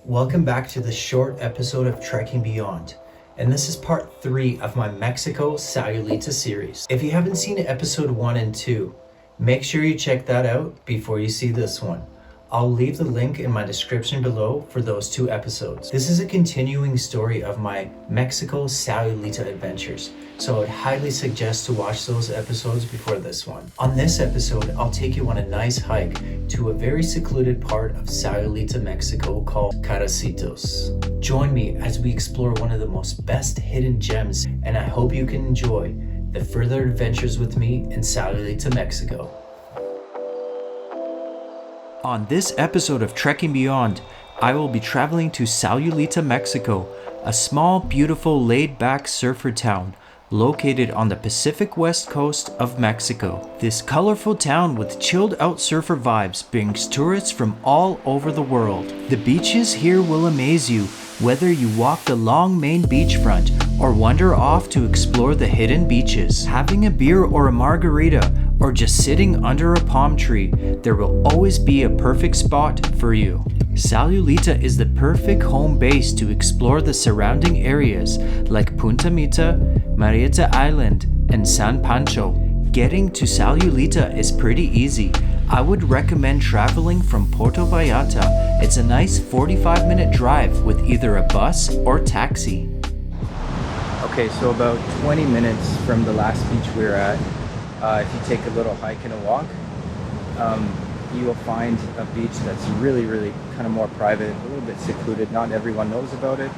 Welcome back to the short episode of Trekking Beyond, and this is part 3 of my Mexico Sayulita series. If you haven't seen episode 1 and 2, make sure you check that out before you see this one. I'll leave the link in my description below for those 2 episodes. This is a continuing story of my Mexico Sayulita adventures, so I would highly suggest to watch those episodes before this one. On this episode, I'll take you on a nice hike to a very secluded part of Sayulita Mexico called Caracitos. Join me as we explore one of the most best hidden gems, and I hope you can enjoy the further adventures with me in Sayulita Mexico. On this episode of Trekking Beyond, I will be traveling to Sayulita Mexico, a small, beautiful, laid-back surfer town located on the Pacific West coast of Mexico. This colorful town with chilled-out surfer vibes brings tourists from all over the world. The beaches here will amaze you, whether you walk the long main beachfront or wander off to explore the hidden beaches. Having a beer or a margarita, or just sitting under a palm tree, there will always be a perfect spot for you. Sayulita is the perfect home base to explore the surrounding areas like Punta Mita, Marietta Island, and San Pancho. Getting to Sayulita is pretty easy. I would recommend traveling from Puerto Vallarta. It's a nice 45-minute drive with either a bus or taxi. Okay, so about 20 minutes from the last beach we were at, if you take a little hike and a walk, you will find a beach that's really kind of more private, a little bit secluded. Not everyone knows about it.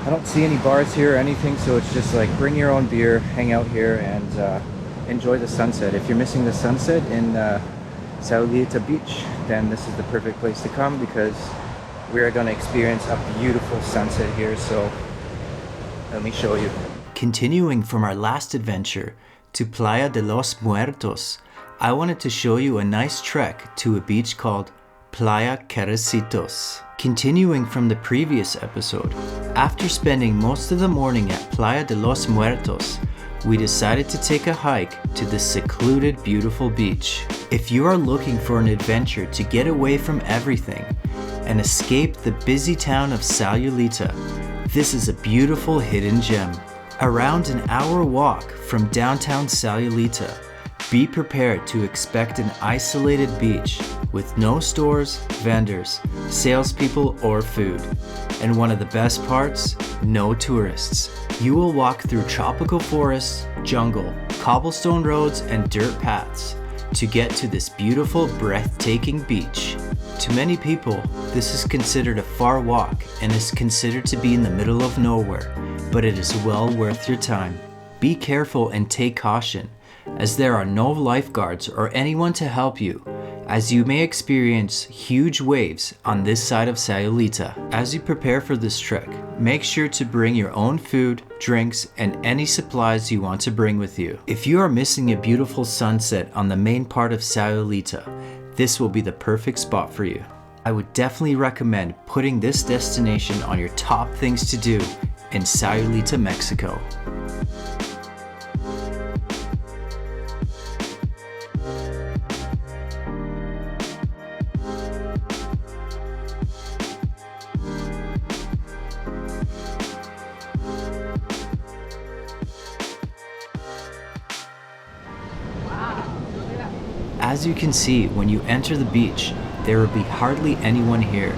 I don't see any bars here or anything, so it's just like bring your own beer, hang out here, and enjoy the sunset. If you're missing the sunset in Sayulita Beach, then this is the perfect place to come because we are going to experience a beautiful sunset here, so let me show you. Continuing from our last adventure to Playa de los Muertos, I wanted to show you a nice trek to a beach called Playacarricitos. Continuing from the previous episode, after spending most of the morning at Playa de los Muertos, we decided to take a hike to the secluded, beautiful beach. If you are looking for an adventure to get away from everything and escape the busy town of Sayulita, this is a beautiful hidden gem. Around an hour walk from downtown Sayulita, be prepared to expect an isolated beach with no stores, vendors, salespeople, or food. And one of the best parts, no tourists. You will walk through tropical forests, jungle, cobblestone roads, and dirt paths to get to this beautiful, breathtaking beach. To many people, this is considered a far walk and is considered to be in the middle of nowhere, but it is well worth your time. Be careful and take caution, as there are no lifeguards or anyone to help you, as you may experience huge waves on this side of Sayulita. As you prepare for this trek, make sure to bring your own food, drinks, and any supplies you want to bring with you. If you are missing a beautiful sunset on the main part of Sayulita, this will be the perfect spot for you. I would definitely recommend putting this destination on your top things to do in Sayulita, Mexico. As you can see, when you enter the beach, there will be hardly anyone here.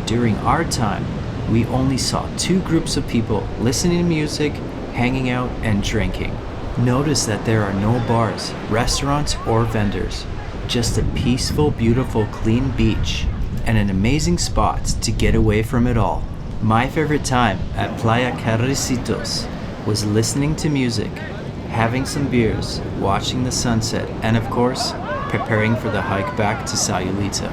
During our time, we only saw 2 groups of people listening to music, hanging out, and drinking. Notice that there are no bars, restaurants, or vendors. Just a peaceful, beautiful, clean beach, and an amazing spot to get away from it all. My favorite time at Playacarricitos was listening to music, having some beers, watching the sunset, and of course, preparing for the hike back to Sayulita.